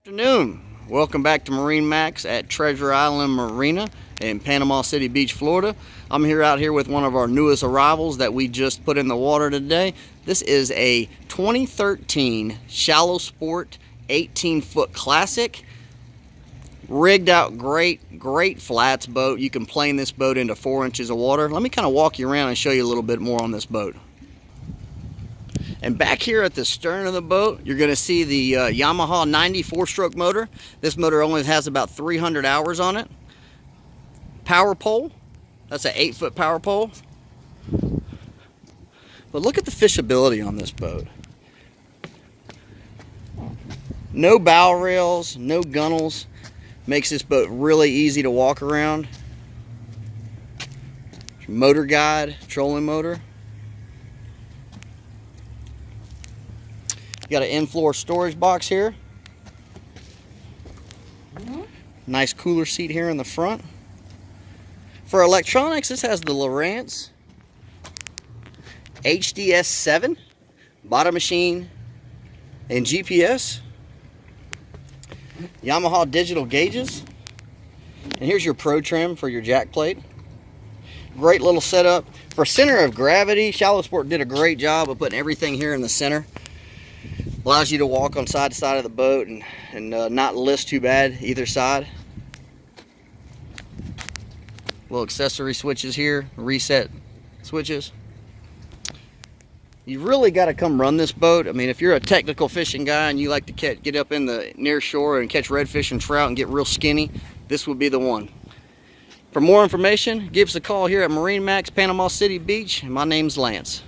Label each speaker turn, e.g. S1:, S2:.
S1: Afternoon. Welcome back to MarineMax at Treasure Island Marina in Panama City Beach, Florida. I'm out here with one of our newest arrivals that we just put in the water today. This is a 2013 Shallow Sport 18-foot classic. Rigged out great flats boat. You can plane this boat into 4 inches of water. Let me kind of walk you around and show you a little bit more on this boat. And back here at the stern of the boat, you're going to see the Yamaha 94-stroke motor. This motor only has about 300 hours on it. Power pole. That's an 8-foot power pole. But look at the fishability on this boat. No bow rails, no gunnels. Makes this boat really easy to walk around. Motor guide, trolling motor. You got an in-floor storage box here. Nice cooler seat here in the front. For electronics, this has the Lowrance HDS 7 bottom machine and GPS. Yamaha digital gauges. And here's your Pro trim for your jack plate. Great little setup. For center of gravity, Shallow Sport did a great job of putting everything here in the center. Allows you to walk on side to side of the boat and not list too bad either side. Little accessory switches here, reset switches. You really got to come run this boat. I mean, if you're a technical fishing guy and you like to get up in the near shore and catch redfish and trout and get real skinny, this would be the one. For more information, give us a call here at MarineMax Panama City Beach. My name's Lance.